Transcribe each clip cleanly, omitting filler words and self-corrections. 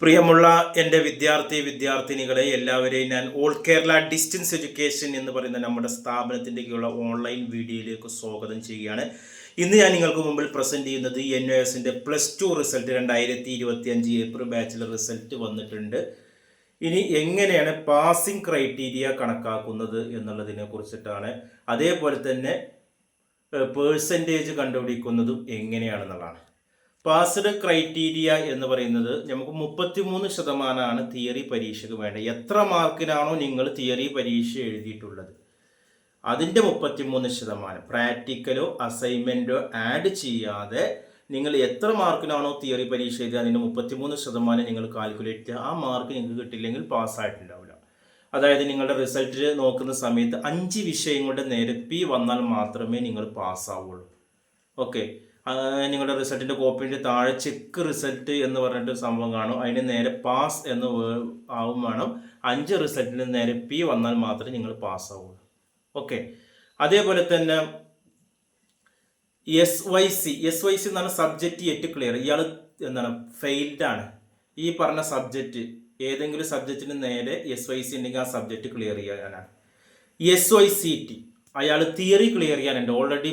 പ്രിയമുള്ള എൻ്റെ വിദ്യാർത്ഥിനികളെ എല്ലാവരെയും ഞാൻ ഓൾ കേരള ഡിസ്റ്റൻസ് എഡ്യൂക്കേഷൻ എന്ന് പറയുന്ന നമ്മുടെ സ്ഥാപനത്തിൻ്റെയുള്ള ഓൺലൈൻ വീഡിയോയിലേക്ക് സ്വാഗതം ചെയ്യുകയാണ്. ഇന്ന് ഞാൻ നിങ്ങൾക്ക് മുമ്പിൽ പ്രസൻറ്റ് ചെയ്യുന്നത് NOSൻ്റെ +2 റിസൾട്ട് 2025 ഏപ്രിൽ ബാച്ചിലെ റിസൾട്ട് വന്നിട്ടുണ്ട്. ഇനി എങ്ങനെയാണ് പാസിംഗ് ക്രൈറ്റീരിയ കണക്കാക്കുന്നത് എന്നുള്ളതിനെ കുറിച്ചിട്ടാണ്. അതേപോലെ തന്നെ പേഴ്സൻറ്റേജ് കണ്ടുപിടിക്കുന്നതും എങ്ങനെയാണെന്നുള്ളതാണ്. പാസ്ഡ് ക്രൈറ്റീരിയ എന്ന് പറയുന്നത് നമുക്ക് 33% തിയറി പരീക്ഷയ്ക്ക് വേണ്ടത്. എത്ര മാർക്കിനാണോ നിങ്ങൾ തിയറി പരീക്ഷ എഴുതിയിട്ടുള്ളത് അതിൻ്റെ 33%. പ്രാക്ടിക്കലോ അസൈൻമെൻറ്റോ ആഡ് ചെയ്യാതെ നിങ്ങൾ എത്ര മാർക്കിനാണോ തിയറി പരീക്ഷ എഴുതിയത് അതിൻ്റെ 33% നിങ്ങൾ കാൽക്കുലേറ്റ് ചെയ്യുക. ആ മാർക്ക് നിങ്ങൾക്ക് കിട്ടില്ലെങ്കിൽ പാസ്സായിട്ടുണ്ടാവില്ല. അതായത് നിങ്ങളുടെ റിസൾട്ടിൽ നോക്കുന്ന സമയത്ത് 5 വിഷയങ്ങളുടെ നിരപ്പി വന്നാൽ മാത്രമേ നിങ്ങൾ പാസ്സാവുള്ളൂ. ഓക്കെ, നിങ്ങളുടെ റിസൾട്ടിൻ്റെ കോപ്പിൻ്റെ താഴെ ചെക്ക് റിസൾട്ട് എന്ന് പറഞ്ഞിട്ട് സംഭവം കാണും. അതിന് നേരെ പാസ് എന്ന് ആവും വേണം. 5 റിസൾട്ടിന് നേരെ പി വന്നാൽ മാത്രമേ നിങ്ങൾ പാസ്സാവുള്ളൂ. ഓക്കെ, അതേപോലെ തന്നെ SYC എന്ന് പറഞ്ഞ സബ്ജക്റ്റ് യെറ്റ് ക്ലിയർ. ഇയാൾ എന്താണ് ഫെയിൽഡ് ആണ്. ഈ പറഞ്ഞ സബ്ജക്റ്റ് ഏതെങ്കിലും സബ്ജക്റ്റിന് നേരെ SYC ഉണ്ടെങ്കിൽ ആ സബ്ജക്റ്റ് ക്ലിയർ ചെയ്യാനാണ്. SYCT അയാൾ തിയറി ക്ലിയർ ചെയ്യാനുണ്ട്. ഓൾറെഡി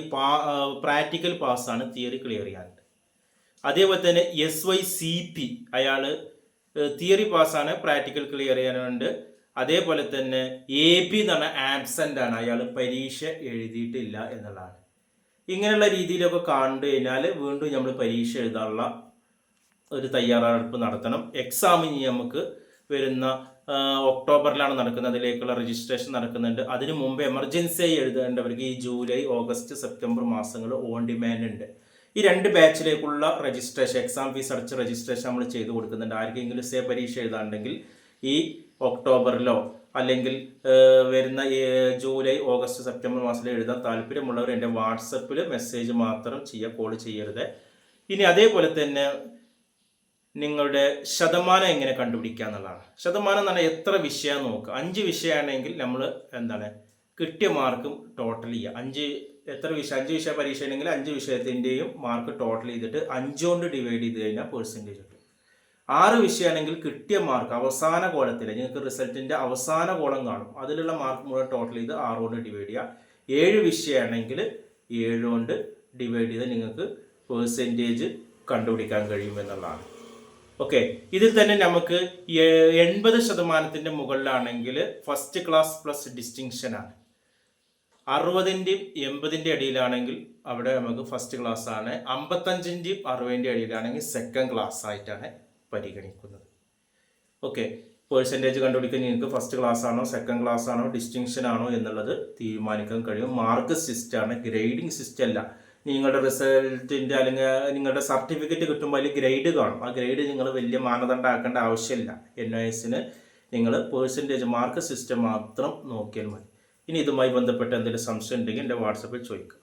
പ്രാക്ടിക്കൽ പാസ്സാണ്, തിയറി ക്ലിയർ ചെയ്യാനുണ്ട്. അതേപോലെ തന്നെ SYCP അയാൾ തിയറി പാസ്സാണ്, പ്രാക്ടിക്കൽ ക്ലിയർ ചെയ്യാനുണ്ട്. അതേപോലെ തന്നെ AP എന്ന് പറഞ്ഞാൽ ആബ്സെൻ്റ് ആണ്, അയാൾ പരീക്ഷ എഴുതിയിട്ടില്ല എന്നുള്ളതാണ്. ഇങ്ങനെയുള്ള രീതിയിലൊക്കെ കണ്ടു കഴിഞ്ഞാൽ വീണ്ടും നമ്മൾ പരീക്ഷ എഴുതാനുള്ള ഒരു തയ്യാറെടുപ്പ് നടത്തണം. എക്സാമിന് നമുക്ക് വരുന്ന ഒക്ടോബറിലാണ് നടക്കുന്നത്. അതിലേക്കുള്ള രജിസ്ട്രേഷൻ നടക്കുന്നുണ്ട്. അതിനു മുമ്പ് എമർജൻസി ആയി എഴുതേണ്ടവർക്ക് ഈ ജൂലൈ, ഓഗസ്റ്റ്, സെപ്റ്റംബർ മാസങ്ങൾ ഓൺ ഡിമാൻഡ് ഉണ്ട്. ഈ 2 ബാച്ചിലേക്കുള്ള രജിസ്ട്രേഷൻ, എക്സാം ഫീസ് അടച്ച് രജിസ്ട്രേഷൻ നമ്മൾ ചെയ്ത് കൊടുക്കുന്നുണ്ട്. ആർക്കെങ്കിലും പരീക്ഷ എഴുതാണ്ടെങ്കിൽ ഈ ഒക്ടോബറിലോ അല്ലെങ്കിൽ വരുന്ന ജൂലൈ, ഓഗസ്റ്റ്, സെപ്റ്റംബർ മാസത്തിൽ എഴുതാൻ താല്പര്യമുള്ളവർ എൻ്റെ വാട്സപ്പിൽ മെസ്സേജ് മാത്രം ചെയ്യുക, കോൾ ചെയ്യരുത്. ഇനി അതേപോലെ തന്നെ നിങ്ങളുടെ ശതമാനം എങ്ങനെ കണ്ടുപിടിക്കുക എന്നുള്ളതാണ്. ശതമാനം എന്ന് പറഞ്ഞാൽ എത്ര വിഷയം നോക്കുക. 5 വിഷയമാണെങ്കിൽ നമ്മൾ കിട്ടിയ മാർക്കും ടോട്ടൽ ചെയ്യുക. 5 വിഷയ പരീക്ഷ ഉണ്ടെങ്കിൽ 5 വിഷയത്തിൻ്റെയും മാർക്ക് ടോട്ടൽ ചെയ്തിട്ട് 5 കൊണ്ട് ഡിവൈഡ് ചെയ്ത് കഴിഞ്ഞാൽ പെർസെൻറ്റേജ് കിട്ടും. 6 വിഷയമാണെങ്കിൽ കിട്ടിയ മാർക്ക് അവസാന കോളത്തിൽ നിങ്ങൾക്ക് റിസൾട്ടിൻ്റെ അവസാന കോളം കാണും. അതിലുള്ള മാർക്ക് മുഴുവൻ ടോട്ടൽ ചെയ്ത് 6 കൊണ്ട് ഡിവൈഡ് ചെയ്യുക. 7 വിഷയമാണെങ്കിൽ 7 കൊണ്ട് ഡിവൈഡ് ചെയ്ത് നിങ്ങൾക്ക് പെർസെൻറ്റേജ് കണ്ടുപിടിക്കാൻ കഴിയുമെന്നുള്ളതാണ്. ഓക്കെ, ഇതിൽ തന്നെ നമുക്ക് 80% മുകളിലാണെങ്കിൽ ഫസ്റ്റ് ക്ലാസ് പ്ലസ് ഡിസ്റ്റിങ്ഷൻ ആണ്. 60-ൻ്റെയും 80-ൻ്റെ ഇടയിലാണെങ്കിൽ അവിടെ നമുക്ക് ഫസ്റ്റ് ക്ലാസ് ആണ്. 55-ൻ്റെയും 60-ൻ്റെ ഇടയിലാണെങ്കിൽ സെക്കൻഡ് ക്ലാസ് ആയിട്ടാണ് പരിഗണിക്കുന്നത്. ഓക്കെ, പെർസെൻറ്റേജ് കണ്ടുപിടിക്കാൻ നിങ്ങൾക്ക് ഫസ്റ്റ് ക്ലാസ് ആണോ, സെക്കൻഡ് ക്ലാസ് ആണോ, ഡിസ്റ്റിങ്ഷൻ ആണോ എന്നുള്ളത് തീരുമാനിക്കാൻ കഴിയും. മാർക്ക് സിസ്റ്റമാണ്, ഗ്രേഡിംഗ് സിസ്റ്റം അല്ല. നിങ്ങളുടെ റിസൾട്ടിൻ്റെ അല്ലെങ്കിൽ നിങ്ങളുടെ സർട്ടിഫിക്കറ്റ് കിട്ടുമ്പോൾ അതിൽ ഗ്രേഡ് കാണും. ആ ഗ്രേഡ് നിങ്ങൾ വലിയ മാനദണ്ഡം ആക്കേണ്ട ആവശ്യമില്ല. NOSന് നിങ്ങൾ പെർസെൻറ്റേജ് മാർക്ക് സിസ്റ്റം മാത്രം നോക്കിയാൽ മതി. ഇനി ഇതുമായി ബന്ധപ്പെട്ട് എന്തെങ്കിലും സംശയം ഉണ്ടെങ്കിൽ എൻ്റെ വാട്സപ്പിൽ ചോദിക്കുക.